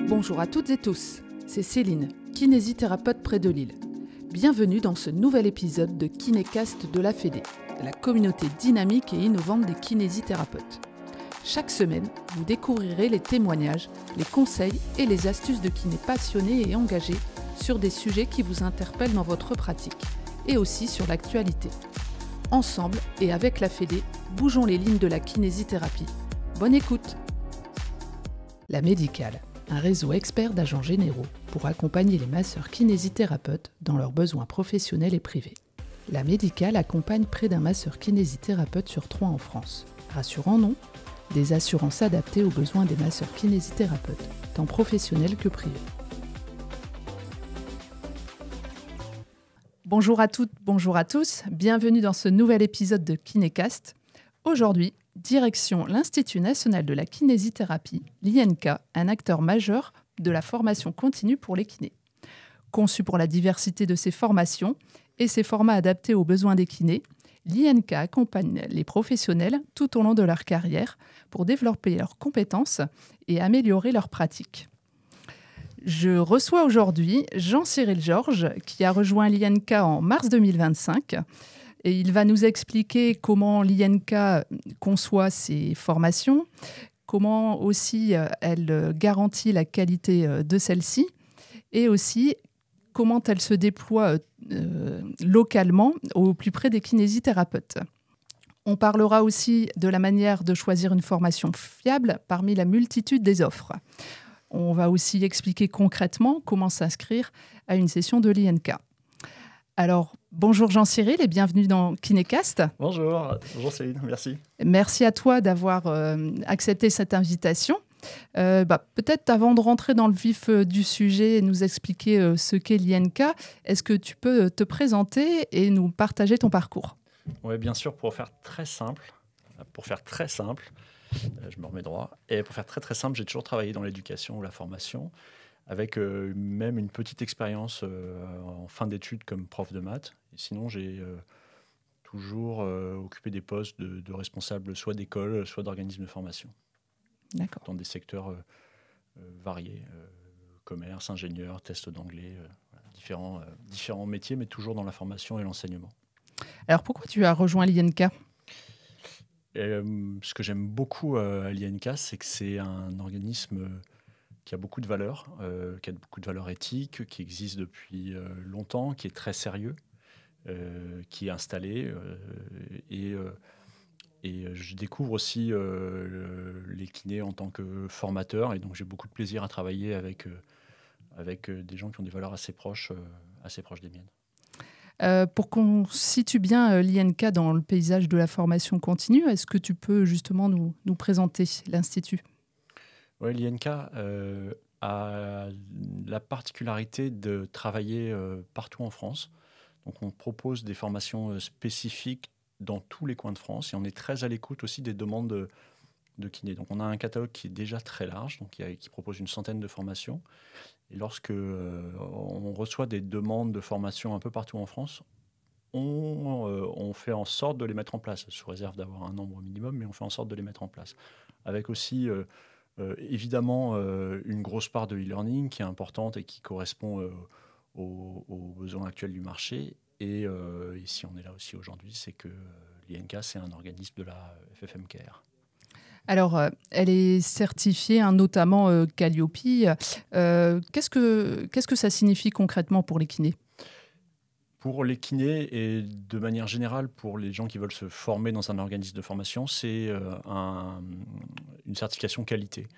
Bonjour à toutes et tous, c'est Céline, kinésithérapeute près de Lille. Bienvenue dans ce nouvel épisode de Kinécast de la Fédé, de la communauté dynamique et innovante des kinésithérapeutes. Chaque semaine, vous découvrirez les témoignages, les conseils et les astuces de kinés passionnés et engagés sur des sujets qui vous interpellent dans votre pratique et aussi sur l'actualité. Ensemble et avec la Fédé, bougeons les lignes de la kinésithérapie. Bonne écoute! La Médicale, un réseau expert d'agents généraux pour accompagner les masseurs kinésithérapeutes dans leurs besoins professionnels et privés. La Médicale accompagne près d'un masseur kinésithérapeute sur 3 en France. Rassurant, non ? Des assurances adaptées aux besoins des masseurs kinésithérapeutes, tant professionnels que privés. Bonjour à toutes, bonjour à tous, bienvenue dans ce nouvel épisode de Kinécast. Aujourd'hui, direction l'Institut national de la kinésithérapie, l'INK, un acteur majeur de la formation continue pour les kinés. Conçu pour la diversité de ses formations et ses formats adaptés aux besoins des kinés, l'INK accompagne les professionnels tout au long de leur carrière pour développer leurs compétences et améliorer leurs pratiques. Je reçois aujourd'hui Jean-Cyril Georges, qui a rejoint l'INK en mars 2025. Et il va nous expliquer comment l'INK conçoit ses formations, comment aussi elle garantit la qualité de celle-ci, et aussi comment elle se déploie localement au plus près des kinésithérapeutes. On parlera aussi de la manière de choisir une formation fiable parmi la multitude des offres. On va aussi expliquer concrètement comment s'inscrire à une session de l'INK. Alors, bonjour Jean-Cyril et bienvenue dans Kinécast. Bonjour Céline, merci. Merci à toi d'avoir accepté cette invitation. Peut-être avant de rentrer dans le vif du sujet et nous expliquer ce qu'est l'INK, est-ce que tu peux te présenter et nous partager ton parcours ? Oui, bien sûr, pour faire très simple, je me remets droit, et pour faire très simple, j'ai toujours travaillé dans l'éducation ou la formation, avec même une petite expérience en fin d'études comme prof de maths. Et sinon, j'ai toujours occupé des postes de responsable soit d'école, soit d'organismes de formation. D'accord. Dans des secteurs variés, commerce, ingénieur, test d'anglais, différents métiers, mais toujours dans la formation et l'enseignement. Alors, pourquoi tu as rejoint l'INK ? Ce que j'aime beaucoup à l'INK, c'est que c'est un organisme qui a beaucoup de valeurs, qui a beaucoup de valeurs éthiques, qui existe depuis longtemps, qui est très sérieux, qui est installé. Et je découvre aussi les kinés en tant que formateur. Et donc, j'ai beaucoup de plaisir à travailler avec des gens qui ont des valeurs assez proches des miennes. Pour qu'on situe bien l'INK dans le paysage de la formation continue, est-ce que tu peux justement nous présenter l'Institut ? Oui, l'INK a la particularité de travailler partout en France. Donc, on propose des formations spécifiques dans tous les coins de France et on est très à l'écoute aussi des demandes de kinés. Donc, on a un catalogue qui est déjà très large, donc qui propose une centaine de formations. Et lorsque on reçoit des demandes de formation un peu partout en France, on fait en sorte de les mettre en place, sous réserve d'avoir un nombre minimum, mais on fait en sorte de les mettre en place. Avec aussi, évidemment, une grosse part de e-learning qui est importante et qui correspond aux besoins actuels du marché. Et si on est là aussi aujourd'hui, c'est que l'INK, c'est un organisme de la FFMKR. Alors, elle est certifiée, notamment Calliope. Qu'est-ce que ça signifie concrètement pour les kinés ? Pour les kinés et de manière générale pour les gens qui veulent se former dans un organisme de formation, c'est une certification qualité.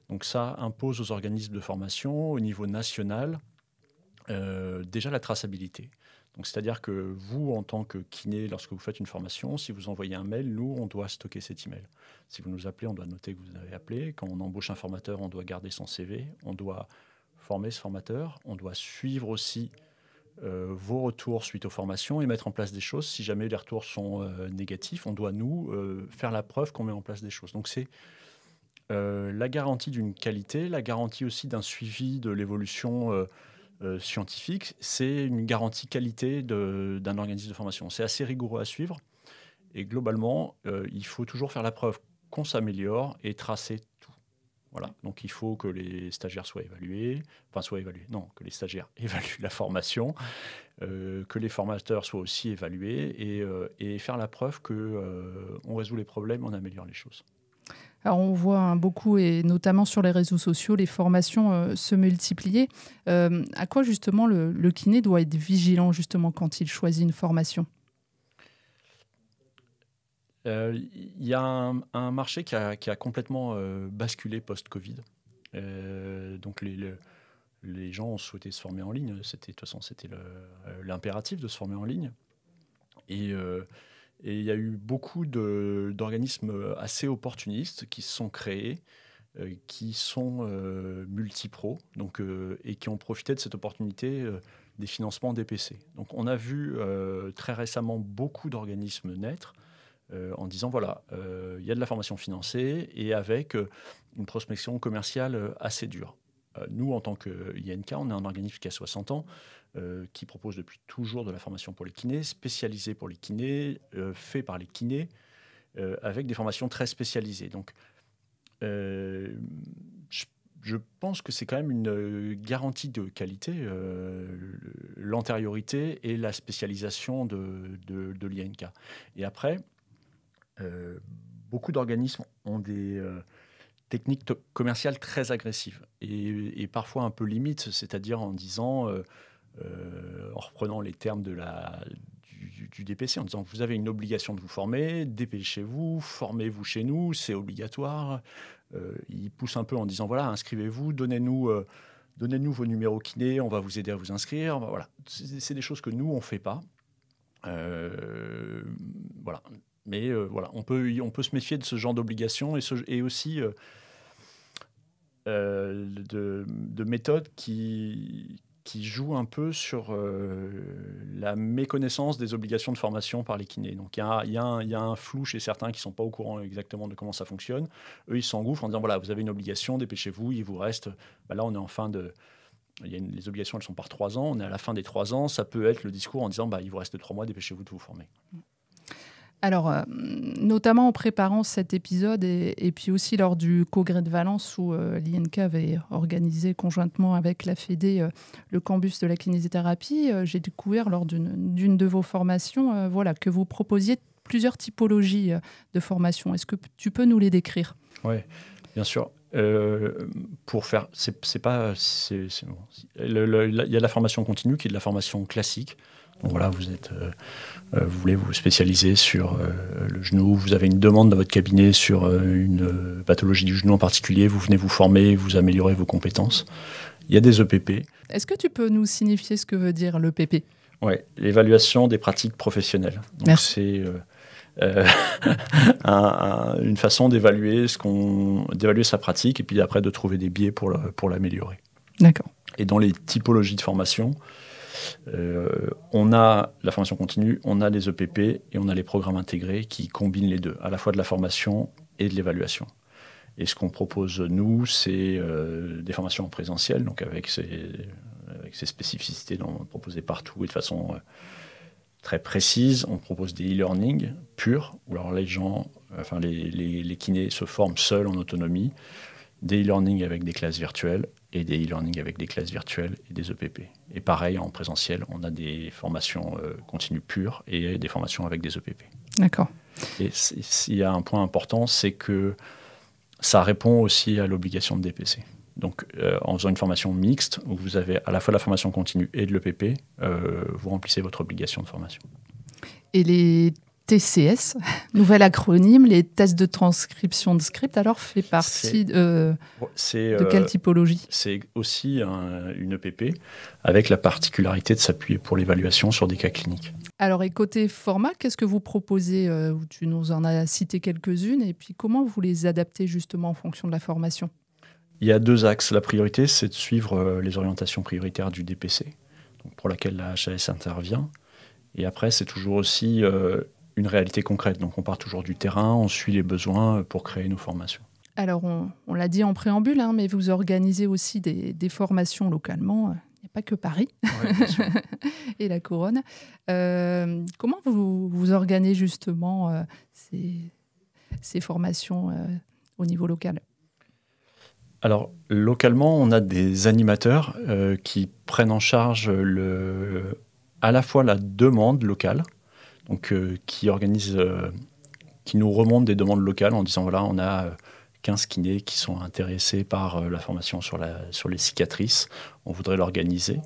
Donc ça impose aux organismes de formation au niveau national déjà la traçabilité. Donc, c'est-à-dire que vous, en tant que kiné, lorsque vous faites une formation, si vous envoyez un mail, nous, on doit stocker cet email. Si vous nous appelez, on doit noter que vous avez appelé. Quand on embauche un formateur, on doit garder son CV. On doit former ce formateur. On doit suivre aussi vos retours suite aux formations et mettre en place des choses. Si jamais les retours sont négatifs, on doit, nous, faire la preuve qu'on met en place des choses. Donc, c'est la garantie d'une qualité, la garantie aussi d'un suivi de l'évolution scientifique, c'est une garantie qualité d'un organisme de formation. C'est assez rigoureux à suivre et globalement, il faut toujours faire la preuve qu'on s'améliore et tracer tout. Voilà. Donc il faut que les stagiaires soient évalués, que les stagiaires évaluent la formation, que les formateurs soient aussi évalués et faire la preuve qu'on résout les problèmes, on améliore les choses. Alors on voit beaucoup, et notamment sur les réseaux sociaux, les formations se multiplier. À quoi justement le kiné doit être vigilant justement quand il choisit une formation ? Il y a un marché qui a complètement basculé post-Covid. Donc les gens ont souhaité se former en ligne. De toute façon, c'était l'impératif de se former en ligne. Et il y a eu beaucoup d'organismes assez opportunistes qui se sont créés, qui sont multipros, et qui ont profité de cette opportunité des financements DPC. Donc on a vu très récemment beaucoup d'organismes naître en disant voilà, il y a de la formation financée et avec une prospection commerciale assez dure. Nous, en tant que INK, on est un organisme qui a 60 ans, qui propose depuis toujours de la formation pour les kinés, spécialisée pour les kinés, fait par les kinés, avec des formations très spécialisées. Donc, je pense que c'est quand même une garantie de qualité, l'antériorité et la spécialisation de l'INK. Et après, beaucoup d'organismes ont des techniques commerciales très agressives et parfois un peu limites, c'est-à-dire en disant, en reprenant les termes du DPC, en disant vous avez une obligation de vous former, dépêchez-vous, formez-vous chez nous, c'est obligatoire. Ils poussent un peu en disant voilà, inscrivez-vous, donnez-nous vos numéros kinés, on va vous aider à vous inscrire. Voilà, c'est des choses que nous on fait pas. Voilà. Mais voilà, on peut se méfier de ce genre d'obligations et aussi de méthodes qui jouent un peu sur la méconnaissance des obligations de formation par les kinés. Donc il y a un flou chez certains qui ne sont pas au courant exactement de comment ça fonctionne. Eux, ils s'engouffrent en disant voilà, vous avez une obligation, dépêchez-vous, il vous reste. Là, on est en fin de. Les obligations, elles sont par 3 ans. On est à la fin des 3 ans. Ça peut être le discours en disant il vous reste 3 mois, dépêchez-vous de vous former. Alors, notamment en préparant cet épisode et puis aussi lors du Congrès de Valence où l'INK avait organisé conjointement avec la Fédé le campus de la kinésithérapie, j'ai découvert lors d'une de vos formations que vous proposiez plusieurs typologies de formation. Est-ce que tu peux nous les décrire ? Oui, bien sûr. Pour faire, bon. Il y a la formation continue qui est de la formation classique. Donc voilà, vous voulez vous spécialiser sur le genou, vous avez une demande dans votre cabinet sur une pathologie du genou en particulier, vous venez vous former, vous améliorez vos compétences. Il y a des EPP. Est-ce que tu peux nous signifier ce que veut dire l'EPP ? Oui, l'évaluation des pratiques professionnelles. Donc merci. C'est une façon d'évaluer sa pratique et puis après de trouver des biais pour l'améliorer. D'accord. Et dans les typologies de formation, on a la formation continue, on a les EPP et on a les programmes intégrés qui combinent les deux, à la fois de la formation et de l'évaluation. Et ce qu'on propose, nous, c'est des formations en présentiel, donc avec ces spécificités proposées partout et de façon très précise. On propose des e-learning purs, où alors les kinés se forment seuls en autonomie, des e-learning avec des classes virtuelles et des e-learning avec des classes virtuelles et des EPP. Et pareil, en présentiel, on a des formations continues pures et des formations avec des EPP. D'accord. Et s'il y a un point important, c'est que ça répond aussi à l'obligation de DPC. Donc, en faisant une formation mixte, où vous avez à la fois la formation continue et de l'EPP, vous remplissez votre obligation de formation. Et les TCS, nouvel acronyme, les tests de transcription de script, alors fait partie de quelle typologie ? C'est aussi une EPP avec la particularité de s'appuyer pour l'évaluation sur des cas cliniques. Alors, et côté format, qu'est-ce que vous proposez ? Tu nous en as cité quelques-unes, et puis comment vous les adaptez justement en fonction de la formation ? Il y a 2 axes. La priorité, c'est de suivre les orientations prioritaires du DPC, donc pour laquelle la HAS intervient. Et après, c'est toujours aussi une réalité concrète. Donc on part toujours du terrain, on suit les besoins pour créer nos formations. Alors, on l'a dit en préambule, mais vous organisez aussi des formations localement. Il n'y a pas que Paris et la Couronne. Comment vous organisez justement ces formations au niveau local ? Alors, localement, on a des animateurs qui prennent en charge à la fois la demande locale, donc qui organisent, qui nous remontent des demandes locales en disant voilà, on a 15 kinés qui sont intéressés par la formation sur les cicatrices, on voudrait l'organiser.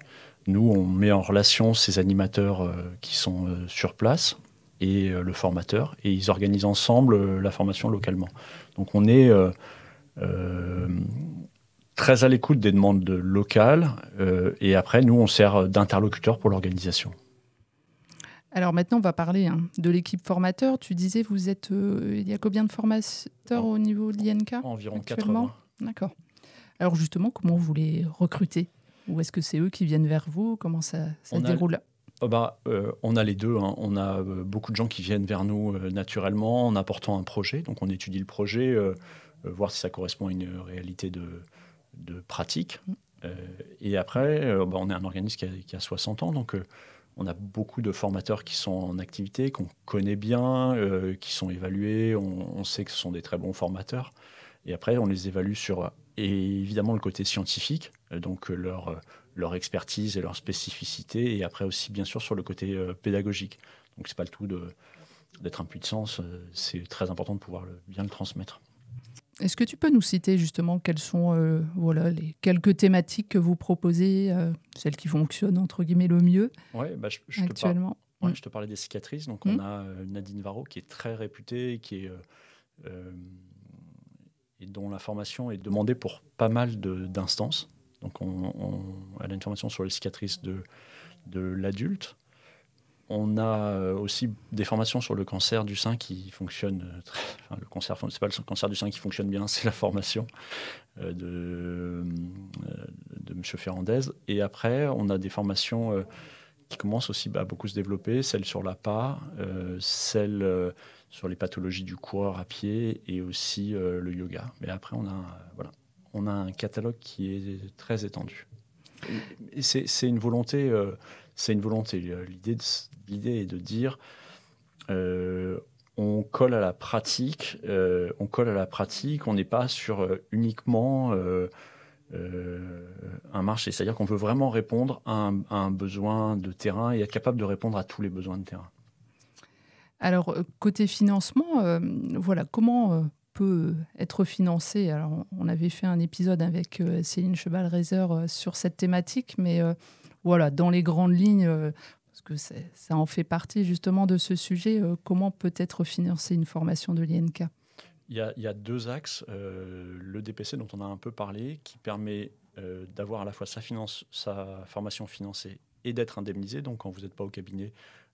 Nous, on met en relation ces animateurs qui sont sur place et le formateur, et ils organisent ensemble la formation localement. Donc on est très à l'écoute des demandes locales, et après, nous, on sert d'interlocuteur pour l'organisation. Alors maintenant, on va parler de l'équipe formateur. Tu disais, il y a combien de formateurs au niveau de l'INK Environ actuellement 80. D'accord. Alors justement, comment vous les recrutez? Ou est-ce que c'est eux qui viennent vers vous? Comment ça se déroule? On a les deux. On a beaucoup de gens qui viennent vers nous naturellement en apportant un projet. Donc on étudie le projet, voir si ça correspond à une réalité de pratique. Et après, on est un organisme qui a 60 ans, donc on a beaucoup de formateurs qui sont en activité, qu'on connaît bien, qui sont évalués. On sait que ce sont des très bons formateurs. Et après, on les évalue sur, évidemment, le côté scientifique, donc leur expertise et leur spécificité, et après aussi, bien sûr, sur le côté pédagogique. Donc, ce n'est pas le tout d'être impuissant, c'est très important de pouvoir bien le transmettre. Est-ce que tu peux nous citer justement quelles sont les quelques thématiques que vous proposez, celles qui fonctionnent entre guillemets le mieux actuellement? Je te parlais des cicatrices. Donc on a Nadine Varro qui est très réputée, et dont la formation est demandée pour pas mal d'instances. Donc elle a une formation sur les cicatrices de l'adulte. On a aussi des formations sur le cancer du sein qui fonctionnent c'est pas le cancer du sein qui fonctionne bien, c'est la formation de M. Ferrandez. Et après, on a des formations qui commencent aussi à beaucoup se développer, celle sur l'APA, celle sur les pathologies du coureur à pied et aussi le yoga. Mais après, on a un catalogue qui est très étendu. Et c'est une volonté. L'idée est de dire on colle à la pratique. On n'est pas sur uniquement un marché. C'est-à-dire qu'on veut vraiment répondre à un besoin de terrain et être capable de répondre à tous les besoins de terrain. Alors, côté financement, comment peut être financé? Alors, on avait fait un épisode avec Céline Cheval-Rézeur sur cette thématique, mais dans les grandes lignes, parce que ça en fait partie justement de ce sujet, comment peut être financée une formation de l'INK? Il y a deux axes. Le DPC dont on a un peu parlé, qui permet d'avoir à la fois sa formation financée et d'être indemnisé. Donc quand vous n'êtes pas au cabinet,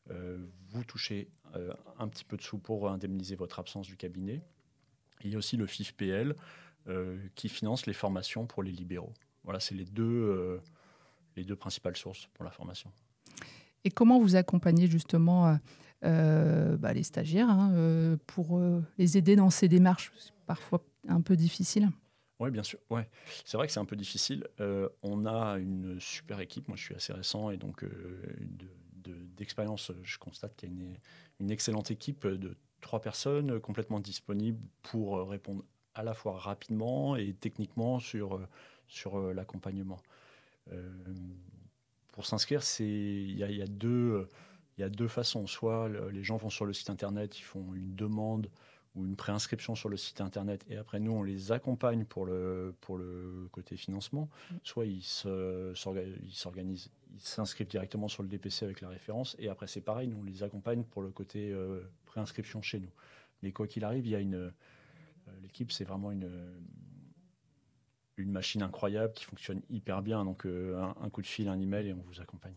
vous touchez un petit peu de sous pour indemniser votre absence du cabinet. Et il y a aussi le FIFPL qui finance les formations pour les libéraux. Voilà, c'est les deux principales sources pour la formation. Et comment vous accompagnez justement les stagiaires pour les aider dans ces démarches, parfois un peu difficiles? Oui, bien sûr. Ouais. C'est vrai que c'est un peu difficile. On a une super équipe. Moi, je suis assez récent et donc d'expérience, je constate qu'il y a une excellente équipe de 3 personnes complètement disponibles pour répondre à la fois rapidement et techniquement sur l'accompagnement. Pour s'inscrire, il y a deux façons. Soit les gens vont sur le site internet, ils font une demande ou une préinscription sur le site internet, et après nous on les accompagne pour le côté financement. Soit ils s'organisent, ils s'inscrivent directement sur le DPC avec la référence, et après c'est pareil, nous on les accompagne pour le côté préinscription chez nous. Mais quoi qu'il arrive, il y a l'équipe, c'est vraiment une machine incroyable qui fonctionne hyper bien. Donc un coup de fil, un email et on vous accompagne.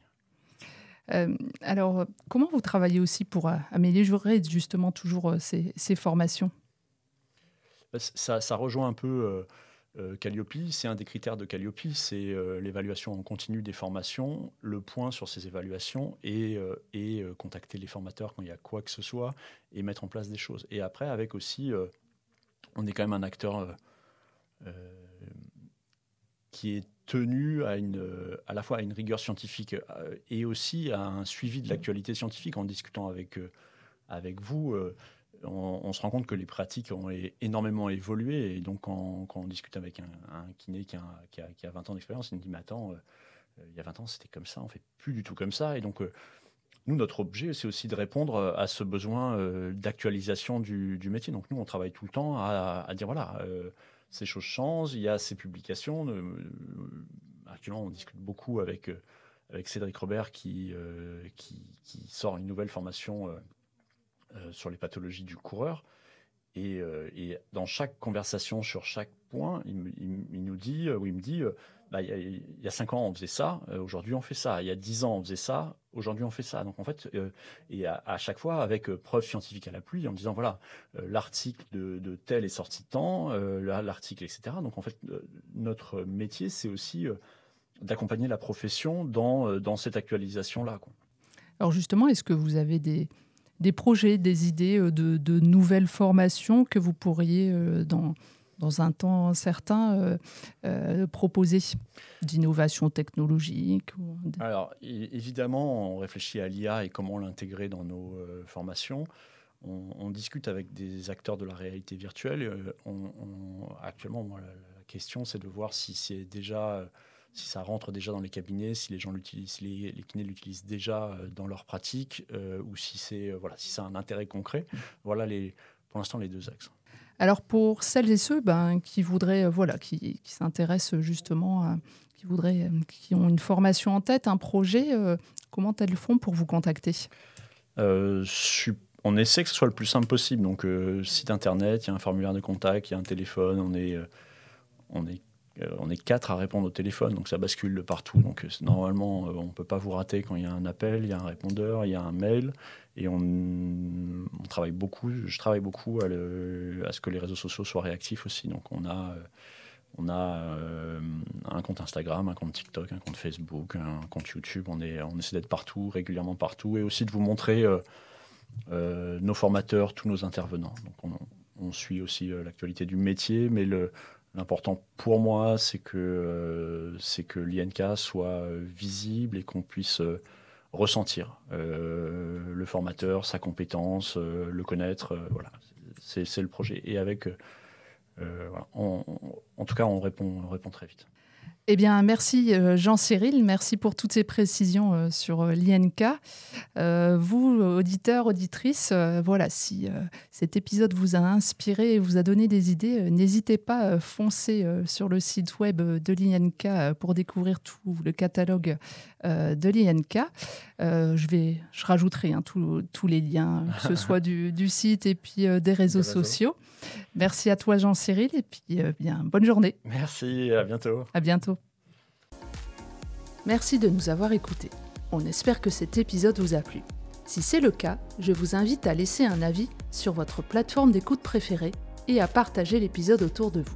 Alors, comment vous travaillez aussi pour améliorer justement toujours ces formations? Ça rejoint un peu Calliope. C'est un des critères de Calliope, c'est l'évaluation en continu des formations, le point sur ces évaluations et contacter les formateurs quand il y a quoi que ce soit et mettre en place des choses. Et après, avec aussi, on est quand même un acteur qui est tenu à la fois à une rigueur scientifique et aussi à un suivi de l'actualité scientifique. En discutant avec vous, on se rend compte que les pratiques ont énormément évolué. Et donc, quand on discute avec un kiné qui a 20 ans d'expérience, il me dit, mais attends, il y a 20 ans, c'était comme ça, on ne fait plus du tout comme ça. Et donc, nous, notre objet, c'est aussi de répondre à ce besoin d'actualisation du métier. Donc, nous, on travaille tout le temps à dire, voilà, ces choses changent, il y a ces publications. Actuellement, on discute beaucoup avec Cédric Robert qui sort une nouvelle formation sur les pathologies du coureur. Et dans chaque conversation sur chaque point, il me dit, il y a 5 ans, on faisait ça, aujourd'hui on fait ça. Il y a 10 ans, on faisait ça, aujourd'hui on fait ça. Donc en fait, et à chaque fois avec preuve scientifique à l'appui, en me disant, voilà, l'article de tel est sorti de temps, là, l'article, etc. Donc en fait, notre métier, c'est aussi d'accompagner la profession dans cette actualisation-là, quoi. Alors justement, est-ce que vous avez des projets, des idées de nouvelles formations que vous pourriez, dans un temps certain, proposer, d'innovation technologique Alors, évidemment, on réfléchit à l'IA et comment l'intégrer dans nos formations. On discute avec des acteurs de la réalité virtuelle. Actuellement, moi, la question, c'est de voir si ça rentre déjà dans les cabinets, si les gens l'utilisent, si les kinés l'utilisent déjà dans leur pratique, ou si ça a un intérêt concret. Voilà pour l'instant les 2 axes. Alors pour celles et ceux qui voudraient, qui s'intéressent justement, qui ont une formation en tête, un projet, comment elles font pour vous contacter ? On essaie que ce soit le plus simple possible. Donc site internet, il y a un formulaire de contact, il y a un téléphone, on est 4 à répondre au téléphone, donc ça bascule de partout. Donc normalement, on ne peut pas vous rater quand il y a un appel, il y a un répondeur, il y a un mail. Et on travaille beaucoup, je travaille beaucoup à ce que les réseaux sociaux soient réactifs aussi. Donc on a un compte Instagram, un compte TikTok, un compte Facebook, un compte YouTube. On essaie d'être partout, régulièrement partout, et aussi de vous montrer nos formateurs, tous nos intervenants. Donc on suit aussi l'actualité du métier, mais l'important pour moi, c'est que l'INK soit visible et qu'on puisse ressentir le formateur, sa compétence, le connaître. Voilà, c'est le projet. Et avec, en tout cas, on répond très vite. Eh bien, merci Jean-Cyril, merci pour toutes ces précisions sur l'INK. Vous, auditeurs, auditrices, si cet épisode vous a inspiré et vous a donné des idées, n'hésitez pas à foncer sur le site web de l'INK pour découvrir tout le catalogue de l'INK. Je rajouterai tous les liens, que ce soit du site et puis des réseaux sociaux. Merci à toi Jean-Cyril et puis bonne journée. Merci, à bientôt. À bientôt. Merci de nous avoir écoutés. On espère que cet épisode vous a plu. Si c'est le cas, je vous invite à laisser un avis sur votre plateforme d'écoute préférée et à partager l'épisode autour de vous.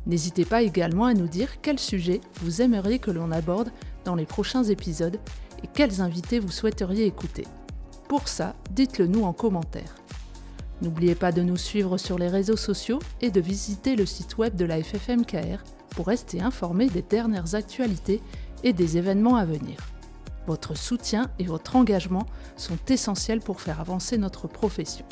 N'hésitez pas également à nous dire quel sujet vous aimeriez que l'on aborde dans les prochains épisodes et quels invités vous souhaiteriez écouter. Pour ça, dites-le nous en commentaire. N'oubliez pas de nous suivre sur les réseaux sociaux et de visiter le site web de la FFMKR pour rester informé des dernières actualités et des événements à venir. Votre soutien et votre engagement sont essentiels pour faire avancer notre profession.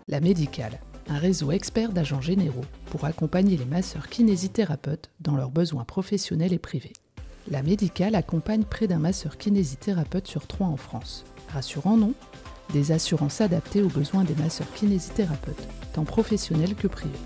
La Médicale, un réseau expert d'agents généraux pour accompagner les masseurs kinésithérapeutes dans leurs besoins professionnels et privés. La Médicale accompagne près d'un masseur kinésithérapeute sur 3 en France. Rassurant, non ? Des assurances adaptées aux besoins des masseurs kinésithérapeutes, tant professionnels que privés.